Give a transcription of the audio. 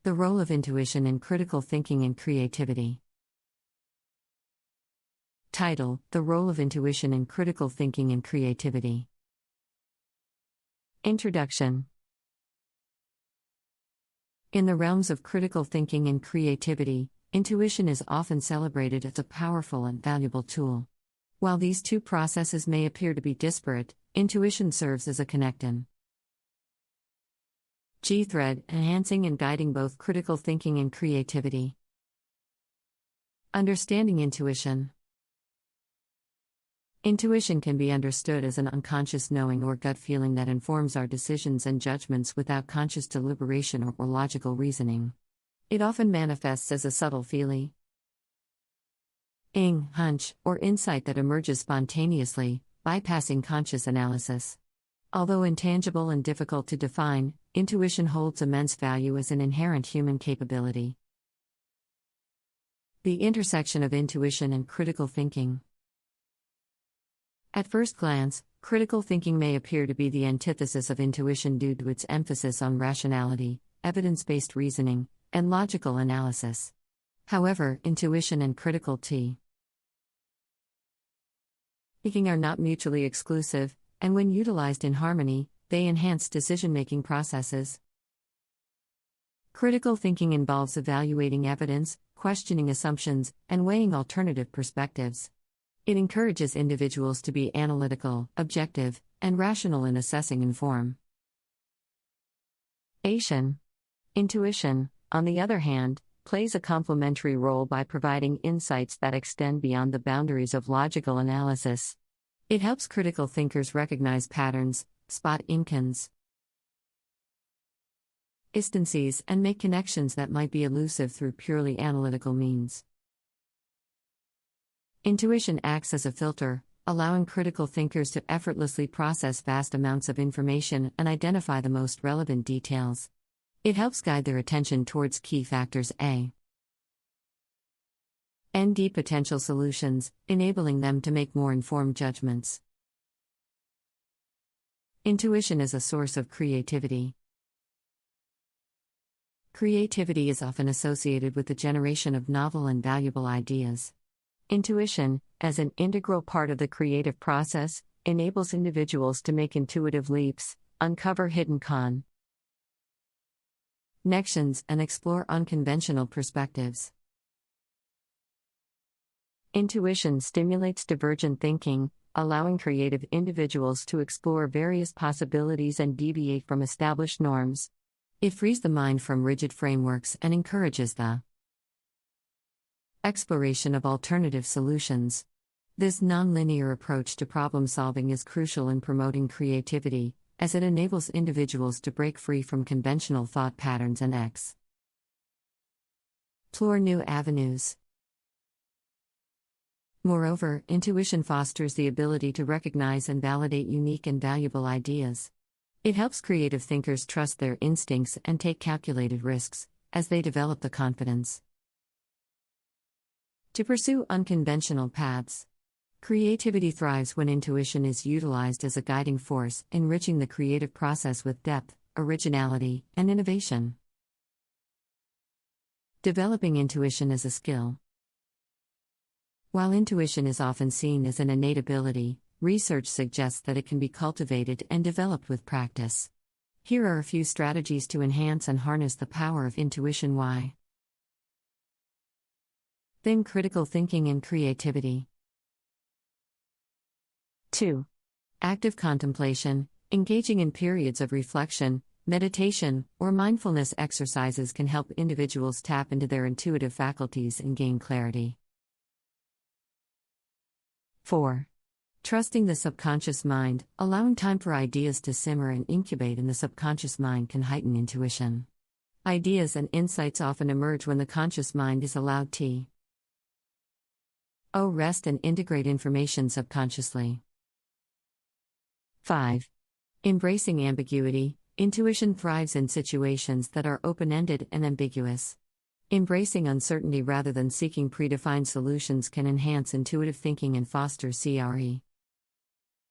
The role of intuition in critical thinking and creativity. Title: The role of intuition in critical thinking and creativity. Introduction. In the realms of critical thinking and creativity, intuition is often celebrated as a powerful and valuable tool. While these two processes may appear to be disparate, intuition serves as a connecting thread, enhancing and guiding both critical thinking and creativity. Understanding intuition. Intuition can be understood as an unconscious knowing or gut feeling that informs our decisions and judgments without conscious deliberation or logical reasoning. It often manifests as a subtle feeling, hunch, or insight that emerges spontaneously, bypassing conscious analysis. Although intangible and difficult to define, intuition holds immense value as an inherent human capability. The intersection of intuition and critical thinking. At first glance, critical thinking may appear to be the antithesis of intuition due to its emphasis on rationality, evidence-based reasoning, and logical analysis. However, intuition and critical thinking are not mutually exclusive, and when utilized in harmony, they enhance decision-making processes. Critical thinking involves evaluating evidence, questioning assumptions, and weighing alternative perspectives. It encourages individuals to be analytical, objective, and rational in assessing information. Intuition, on the other hand, plays a complementary role by providing insights that extend beyond the boundaries of logical analysis. It helps critical thinkers recognize patterns, spot inconsistencies, and make connections that might be elusive through purely analytical means. Intuition acts as a filter, allowing critical thinkers to effortlessly process vast amounts of information and identify the most relevant details. It helps guide their attention towards key factors and potential solutions, enabling them to make more informed judgments. Intuition is a source of creativity. Creativity is often associated with the generation of novel and valuable ideas. Intuition, as an integral part of the creative process, enables individuals to make intuitive leaps, uncover hidden connections, and explore unconventional perspectives. Intuition stimulates divergent thinking, allowing creative individuals to explore various possibilities and deviate from established norms. It frees the mind from rigid frameworks and encourages the exploration of alternative solutions. This nonlinear approach to problem solving is crucial in promoting creativity, as it enables individuals to break free from conventional thought patterns and explore new avenues. Moreover, intuition fosters the ability to recognize and validate unique and valuable ideas. It helps creative thinkers trust their instincts and take calculated risks, as they develop the confidence to pursue unconventional paths. Creativity thrives when intuition is utilized as a guiding force, enriching the creative process with depth, originality, and innovation. Developing intuition as a skill. While intuition is often seen as an innate ability, research suggests that it can be cultivated and developed with practice. Here are a few strategies to enhance and harness the power of intuition. Thin critical thinking and creativity. 2. Active contemplation. Engaging in periods of reflection, meditation, or mindfulness exercises can help individuals tap into their intuitive faculties and gain clarity. 4. Trusting the subconscious mind. Allowing time for ideas to simmer and incubate in the subconscious mind can heighten intuition. Ideas and insights often emerge when the conscious mind is allowed to rest and integrate information subconsciously. 5. Embracing ambiguity. Intuition thrives in situations that are open-ended and ambiguous. Embracing uncertainty rather than seeking predefined solutions can enhance intuitive thinking and foster